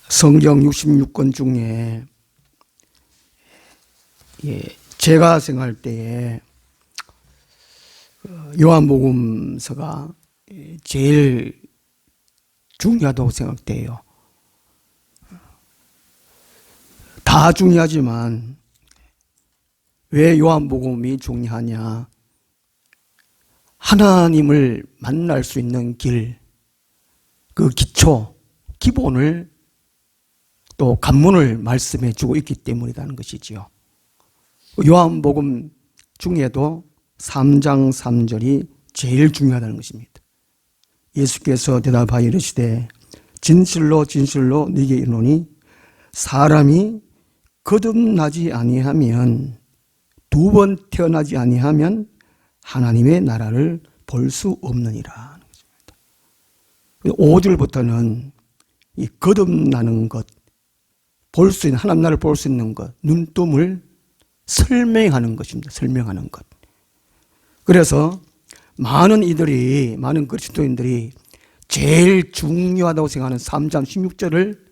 성경 66권 중에 제가 생각할 때에 요한복음서가 제일 중요하다고 생각돼요. 다 중요하지만 왜 요한복음이 중요하냐? 하나님을 만날 수 있는 길, 그 기초, 기본을 또 관문을 말씀해 주고 있기 때문이라는 것이지요. 요한복음 중에도 3장 3절이 제일 중요하다는 것입니다. 예수께서 대답하여 이르시되 진실로 진실로 네게 이르노니 사람이 거듭나지 아니하면, 두 번 태어나지 아니하면 하나님의 나라를 볼 수 없느니라. 5절부터는 이 거듭나는 것, 볼 수 있는, 하나님 나라를 볼 수 있는 것, 눈뜸을 설명하는 것입니다. 설명하는 것. 그래서 많은 그리스도인들이 제일 중요하다고 생각하는 3장 16절을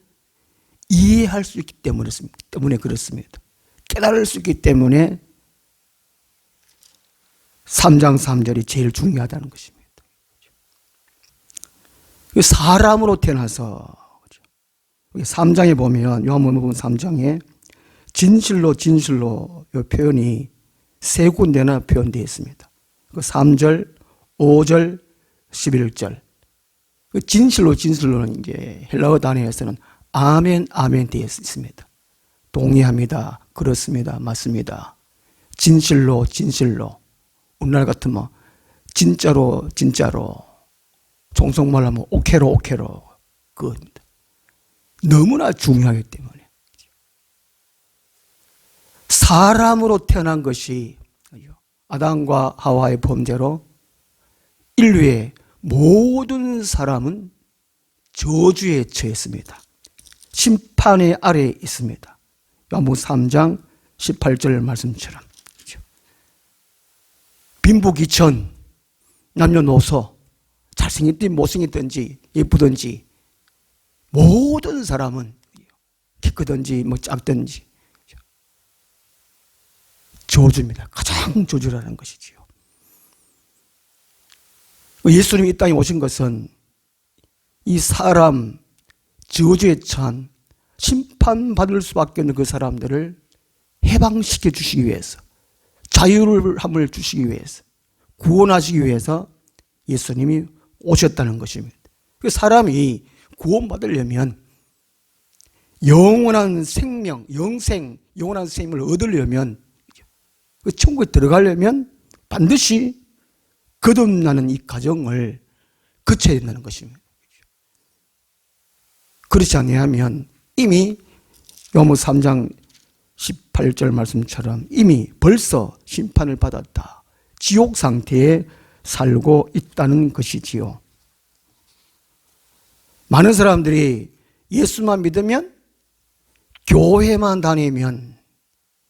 이해할 수 있기 때문에 그렇습니다. 깨달을 수 있기 때문에 3장 3절이 제일 중요하다는 것입니다. 사람으로 태어나서 3장에 보면, 요한복음 3장에 진실로 진실로 이 표현이 세 군데나 표현되어 있습니다. 3절, 5절, 11절. 진실로 진실로는 이제 헬라어 단어에서는 아멘, 아멘 되어 있습니다. 동의합니다. 그렇습니다. 맞습니다. 진실로, 진실로. 오늘날 같으면 진짜로, 진짜로. 종속말로 하면 오케로, 오케로. 그겁니다. 너무나 중요하기 때문에. 사람으로 태어난 것이 아담과 하와의 범죄로 인류의 모든 사람은 저주에 처했습니다. 심판의 아래에 있습니다. 요한복음 3장 18절 말씀처럼. 빈부귀천, 남녀노소, 잘생겼든지 못생겼든지 예쁘든지 모든 사람은 키 크든지 작든지 저주입니다. 가장 저주라는 것이지요. 예수님이 이 땅에 오신 것은 이 사람 저주에 처한 심판받을 수밖에 없는 그 사람들을 해방시켜 주시기 위해서, 자유함을 주시기 위해서, 구원하시기 위해서 예수님이 오셨다는 것입니다. 그 사람이 구원받으려면 영원한 생명, 영생, 영원한 생명을 얻으려면, 그 천국에 들어가려면 반드시 거듭나는 이 과정을 거쳐야 된다는 것입니다. 그렇지 아니하면 이미 요한복음 3장 18절 말씀처럼 이미 벌써 심판을 받았다, 지옥 상태에 살고 있다는 것이지요. 많은 사람들이 예수만 믿으면, 교회만 다니면,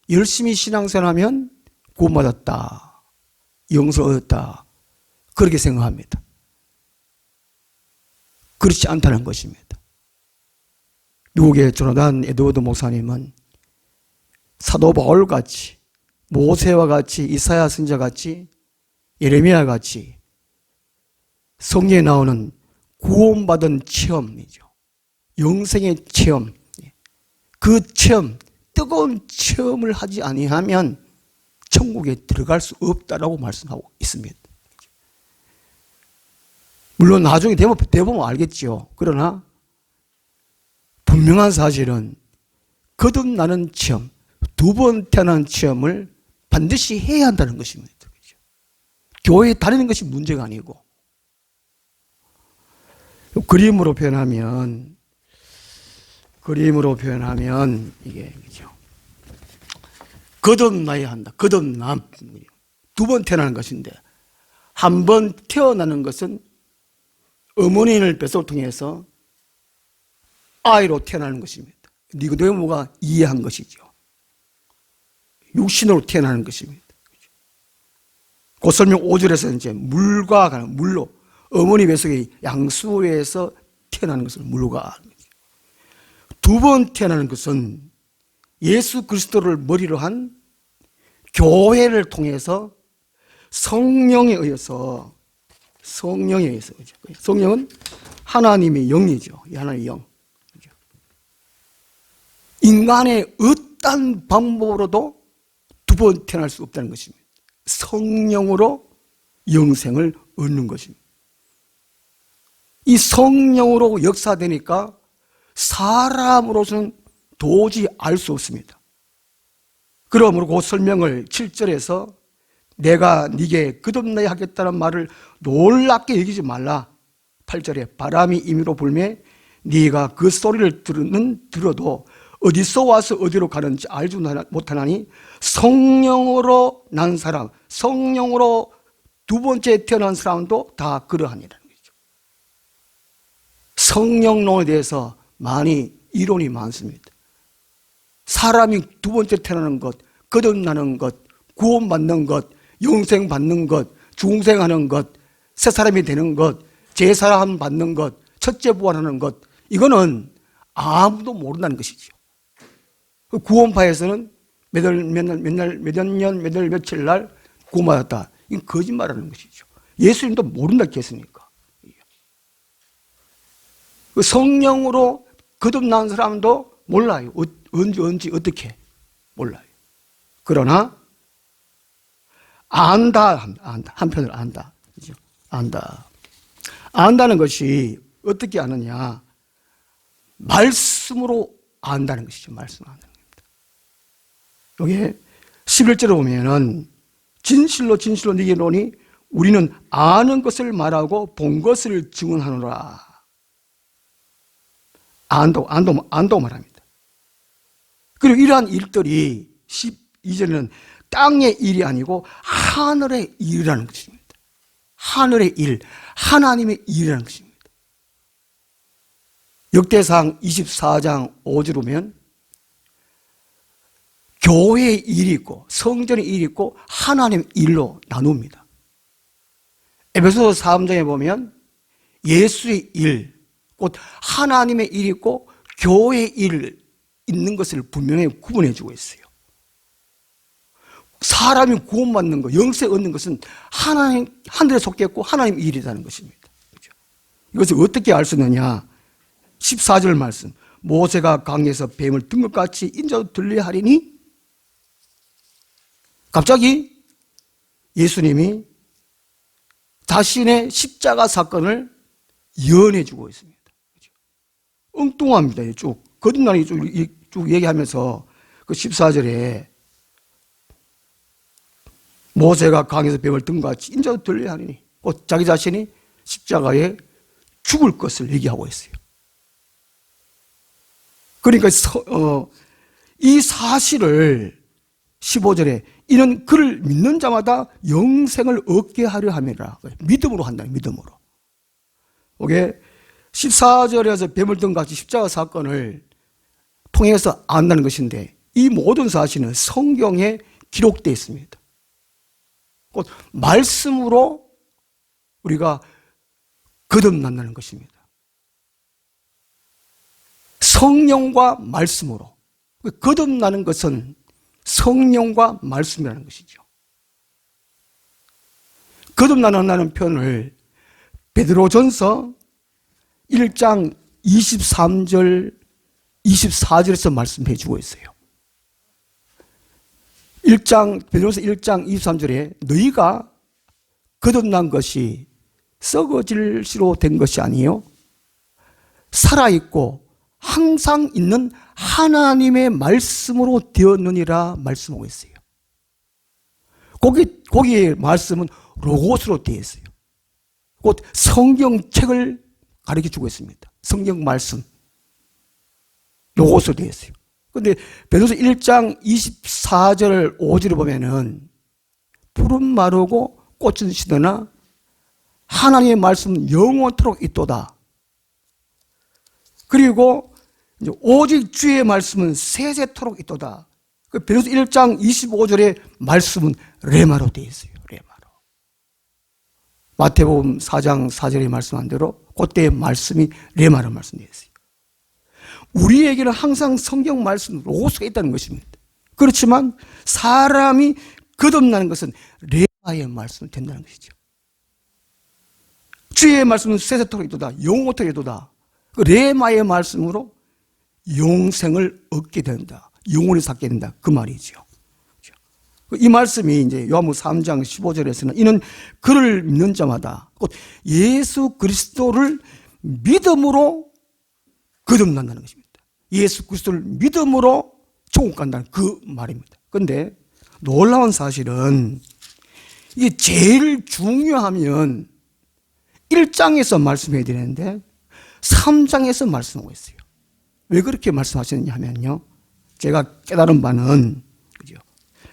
열심히 신앙생활하면 구원받았다, 영생을 얻었다, 그렇게 생각합니다. 그렇지 않다는 것입니다. 미국의 조나단 에드워드 목사님은 사도 바울같이, 모세와 같이, 이사야 선지자같이, 예레미야 같이 성경에 나오는 구원받은 체험이죠. 영생의 체험, 그 체험, 뜨거운 체험을 하지 아니하면 천국에 들어갈 수 없다라고 말씀하고 있습니다. 물론 나중에 대보면 알겠죠. 그러나 분명한 사실은 거듭나는 체험, 두 번 태어난 체험을 반드시 해야 한다는 것입니다. 교회에 다니는 것이 문제가 아니고, 그림으로 표현하면 이게 그죠? 거듭나야 한다. 거듭남. 두 번 태어나는 것인데, 한 번 태어나는 것은 어머니를 뱃속을 통해서 아이로 태어나는 것입니다. 니고데모가 이해한 것이죠. 육신으로 태어나는 것입니다. 그 설명 5절에서 이제 물과 가는, 물로, 어머니 뱃속에 양수에서 태어나는 것을 물과. 두 번 태어나는 것은 예수 그리스도를 머리로 한 교회를 통해서 성령에 의해서 성령은 하나님의 영이죠. 하나님의 영. 인간의 어떤 방법으로도 두 번 태어날 수 없다는 것입니다. 성령으로 영생을 얻는 것입니다. 이 성령으로 역사되니까 사람으로서는 도저히 알 수 없습니다. 그러므로 그 설명을 7절에서 내가 네게 거듭나야 하겠다는 말을 놀랍게 여기지 말라. 8절에 바람이 임의로 불매 네가 그 소리를 들어도 어디서 와서 어디로 가는지 알지 못하나니 성령으로 난 사람, 성령으로 두 번째 태어난 사람도 다 그러하니라는 거죠. 성령론에 대해서 많이 이론이 많습니다. 사람이 두 번째 태어나는 것, 거듭나는 것, 구원받는 것, 영생받는 것, 중생하는 것, 새 사람이 되는 것, 제사함 받는 것, 첫째 부활하는 것, 이거는 아무도 모른다는 것이죠. 구원파에서는 몇 년, 며칠 날 구원받았다. 이건 거짓말하는 것이죠. 예수님도 모른다 했으니까. 성령으로 거듭난 사람도 몰라요. 언제 어떻게 몰라요. 그러나 안다. 한편으로 안다. 그죠? 안다. 안다는 것이 어떻게 아느냐? 말씀으로 안다는 것이죠. 말씀으로 안다는 겁니다. 여기에 11절에 보면은 진실로 네게 이르노니 우리는 아는 것을 말하고 본 것을 증언하노라. 안도 말합니다. 그리고 이러한 일들이 12절에는 땅의 일이 아니고 하늘의 일이라는 것입니다. 하늘의 일, 하나님의 일이라는 것입니다. 역대상 24장 5절 보면 교회의 일이 있고 성전의 일이 있고 하나님의 일로 나눕니다. 에베소서 3장에 보면 예수의 일, 곧 하나님의 일이 있고 교회의 일 있는 것을 분명히 구분해 주고 있어요. 사람이 구원받는 것, 영생 얻는 것은 하늘에 속했고 하나님의 일이라는 것입니다. 그렇죠? 이것을 어떻게 알 수 있느냐? 14절 말씀. 모세가 강에서 뱀을 든 것 같이 인자도 들려야 하리니 갑자기 예수님이 자신의 십자가 사건을 예언해주고 있습니다. 그렇죠? 엉뚱합니다. 쭉 거듭나는 쭉 얘기하면서 그 14절에 모세가 강에서 뱀을 든 것 같이 인자도 들려야 하리니 곧 자기 자신이 십자가에 죽을 것을 얘기하고 있어요. 그러니까 이 사실을 15절에 이는 그를 믿는 자마다 영생을 얻게 하려 함이라. 믿음으로 한다. 믿음으로. 이게 14절에서 뱀을 든 같이 십자가 사건을 통해서 안다는 것인데 이 모든 사실은 성경에 기록되어 있습니다. 곧 말씀으로 우리가 거듭난다는 것입니다. 성령과 말씀으로. 거듭나는 것은 성령과 말씀이라는 것이죠. 거듭나는 표현을 베드로전서 1장 23절, 24절에서 말씀해 주고 있어요. 베드로전서 1장 23절에 너희가 거듭난 것이 썩어질 시로 된 것이 아니요 살아있고 항상 있는 하나님의 말씀으로 되었느니라 말씀하고 있어요. 거기에 말씀은 로고스로 되어 있어요. 곧 성경책을 가르쳐 주고 있습니다. 성경 말씀 로고스로 되어 있어요. 그런데 베드로서 1장 24절 5절을 보면은 푸른 마르고 꽃은 시드나 하나님의 말씀은 영원토록 있도다. 그리고 오직 주의 말씀은 세세토록 있도다. 그 베드로서 1장 25절의 말씀은 레마로 되어 있어요. 레마로. 마태복음 4장 4절에 말씀한 대로 그때의 말씀이 레마로 말씀되어 있어요. 우리에게는 항상 성경 말씀 로고스가 있다는 것입니다. 그렇지만 사람이 거듭나는 것은 레마의 말씀이 된다는 것이죠. 주의 말씀은 세세토록 이도다, 영원토록 이도다. 그 레마의 말씀으로 영생을 얻게 된다, 영원히 살게 된다, 그 말이죠. 이 말씀이 이제 요한복음 3장 15절에서는 이는 그를 믿는 자마다 곧 예수 그리스도를 믿음으로 거듭난다는 것입니다. 예수 그리스도를 믿음으로 천국 간다는 그 말입니다. 그런데 놀라운 사실은 이게 제일 중요하면 1장에서 말씀해야 되는데 3장에서 말씀하고 있어요. 왜 그렇게 말씀하시느냐 하면요, 제가 깨달은 바는, 그죠?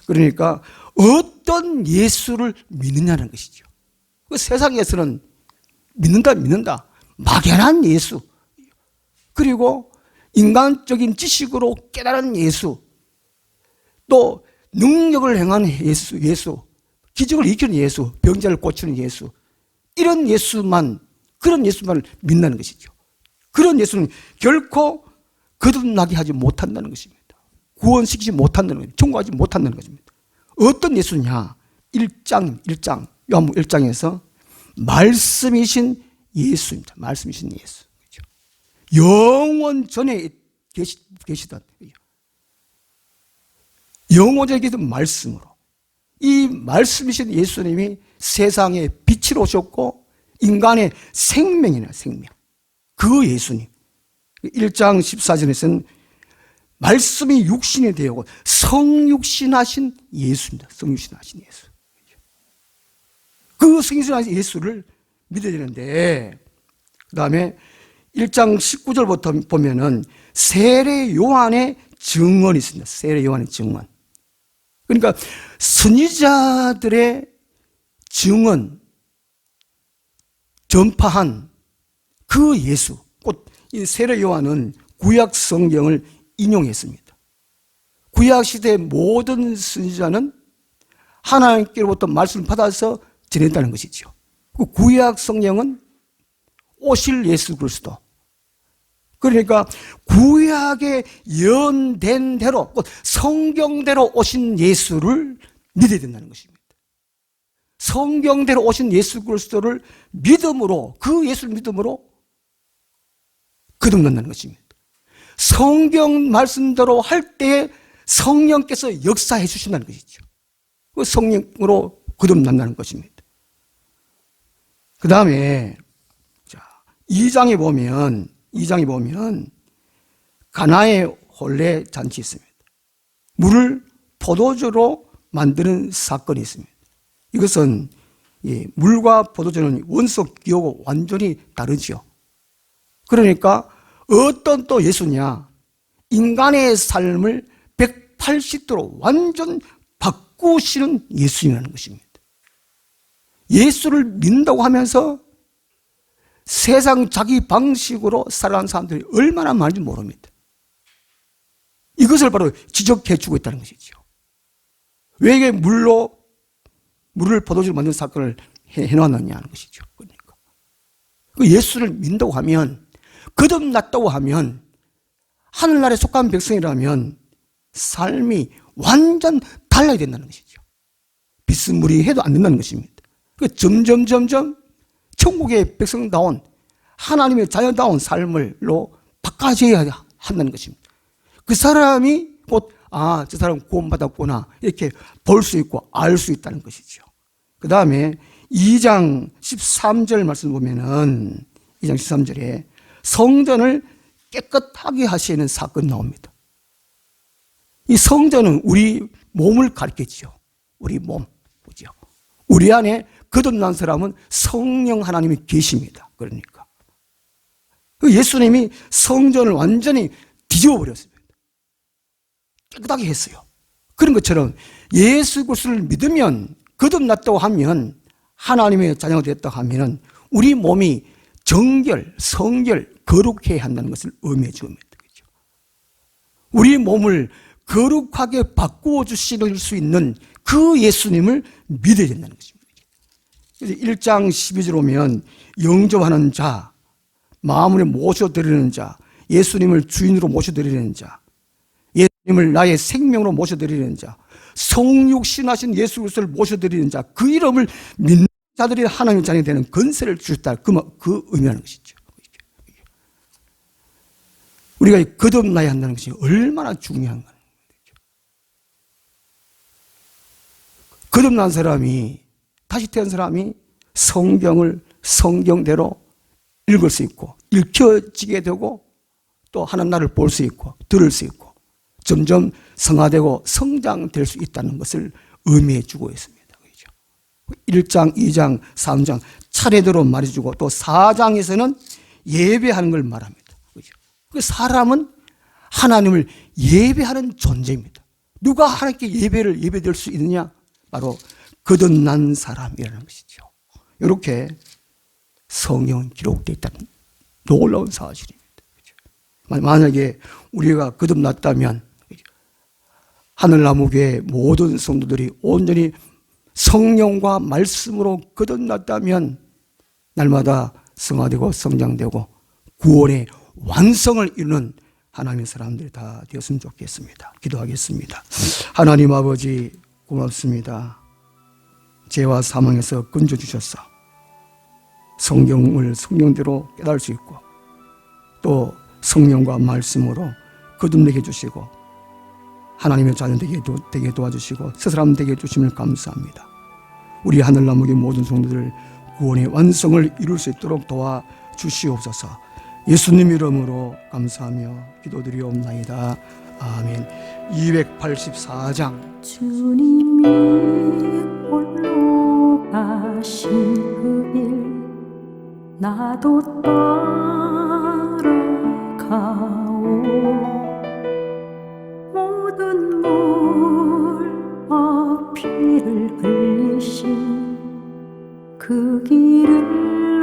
그러니까 어떤 예수를 믿느냐는 것이죠. 그 세상에서는 믿는다. 막연한 예수, 그리고 인간적인 지식으로 깨달은 예수, 또 능력을 행하는 예수, 기적을 일으키는 예수, 병자를 고치는 예수, 이런 예수만, 그런 예수만을 믿는 것이죠. 그런 예수는 결코 거듭나게 하지 못한다는 것입니다. 구원시키지 못한다는 것입니다. 천국하지 못한다는 것입니다. 어떤 예수냐? 1장, 요한복음 1장에서 말씀이신 예수입니다. 말씀이신 예수. 그렇죠? 영원 전에 계시던, 영원 전에 계시던 말씀으로, 이 말씀이신 예수님이 세상에 빛으로 오셨고 인간의 생명이나 생명, 그 예수님. 1장 14절에서는 말씀이 육신이 되었고 성육신하신 예수입니다. 성육신하신 예수. 그 성육신하신 예수를 믿어야 되는데, 그 다음에 1장 19절부터 보면은 세례 요한의 증언이 있습니다. 세례 요한의 증언. 그러니까 선지자들의 증언, 전파한 그 예수, 곧 이 세례 요한은 구약 성경을 인용했습니다. 구약 시대의 모든 선지자는 하나님께로부터 말씀을 받아서 전했다는 것이죠. 그 구약 성경은 오실 예수 그리스도, 그러니까 구약에 예언된 대로, 성경대로 오신 예수를 믿어야 된다는 것입니다. 성경대로 오신 예수 그리스도를 믿음으로, 그 예수를 믿음으로 거듭난다는 것입니다. 성경 말씀대로 할 때에 성령께서 역사해 주신다는 것이죠. 그 성령으로 거듭난다는 것입니다. 그 다음에 2장에 보면 가나의 혼례 잔치 있습니다. 물을 포도주로 만드는 사건이 있습니다. 이것은 물과 포도주는 원소 기호가 완전히 다르죠. 그러니까 어떤 또 예수냐, 인간의 삶을 180도로 완전 바꾸시는 예수님이라는 것입니다. 예수를 믿는다고 하면서 세상 자기 방식으로 살아가는 사람들이 얼마나 많은지 모릅니다. 이것을 바로 지적해 주고 있다는 것이죠. 왜 이게 물을 포도주로 만드는 사건을 해놓았느냐는 것이죠. 그러니까 예수를 믿는다고 하면, 거듭났다고 하면, 하늘나라에 속한 백성이라면 삶이 완전 달라야 된다는 것이죠. 비스무리해도 안 된다는 것입니다. 점점 천국의 백성다운, 하나님의 자녀다운 삶을로 바꿔줘야 한다는 것입니다. 그 사람이 곧 저 사람 구원받았구나, 이렇게 볼 수 있고 알 수 있다는 것이죠. 그 다음에 2장 13절 말씀 보면은 2장 13절에 성전을 깨끗하게 하시는 사건이 나옵니다. 이 성전은 우리 몸을 가리켰죠. 우리 몸, 그죠? 우리 안에 거듭난 사람은 성령 하나님이 계십니다. 그러니까 예수님이 성전을 완전히 뒤집어 버렸습니다. 깨끗하게 했어요. 그런 것처럼 예수 그리스도를 믿으면, 거듭났다고 하면, 하나님의 자녀가 됐다고 하면 우리 몸이 정결, 성결, 거룩해야 한다는 것을 의미해 줍니다. 그렇죠? 우리 몸을 거룩하게 바꾸어 주실 수 있는 그 예수님을 믿어야 된다는 것입니다. 그래서 1장 12절 오면 영접하는 자, 마음을 모셔드리는 자, 예수님을 주인으로 모셔드리는 자, 예수님을 나의 생명으로 모셔드리는 자, 성육신하신 예수 그리스도를 모셔드리는 자, 그 이름을 믿는 자들이 하나님의 자녀이 되는 권세를 주셨다. 그 의미하는 것이죠. 우리가 거듭나야 한다는 것이 얼마나 중요한 거예요. 거듭난 사람이, 다시 태어난 사람이 성경을 성경대로 읽을 수 있고 읽혀지게 되고 또 하나님 나라를 볼 수 있고 들을 수 있고 점점 성화되고 성장될 수 있다는 것을 의미해 주고 있습니다. 1장, 2장, 3장 차례대로 말해주고 또 4장에서는 예배하는 걸 말합니다. 사람은 하나님을 예배하는 존재입니다. 누가 하나님께 예배될 수 있느냐? 바로 거듭난 사람이라는 것이죠. 이렇게 성경은 기록되어 있다는 놀라운 사실입니다. 만약에 우리가 거듭났다면 하늘나무교회 모든 성도들이 온전히 성령과 말씀으로 거듭났다면 날마다 성화되고 성장되고 구원의 완성을 이루는 하나님의 사람들이 다 되었으면 좋겠습니다. 기도하겠습니다. 하나님 아버지 고맙습니다. 죄와 사망에서 건져주셔서 성경을 성경대로 깨달을 수 있고 또 성령과 말씀으로 거듭나게 해주시고 하나님의 자녀 되게 도와주시고 새 사람 되게 해주심을 감사합니다. 우리 하늘나무의 모든 성도들 구원의 완성을 이룰 수 있도록 도와주시옵소서. 예수님 이름으로 감사하며 기도드리옵나이다. 아멘. 284장 주님이 홀로 가신 그 길 나도 따라가오. 모든 물과 피를 흘리신 그 길을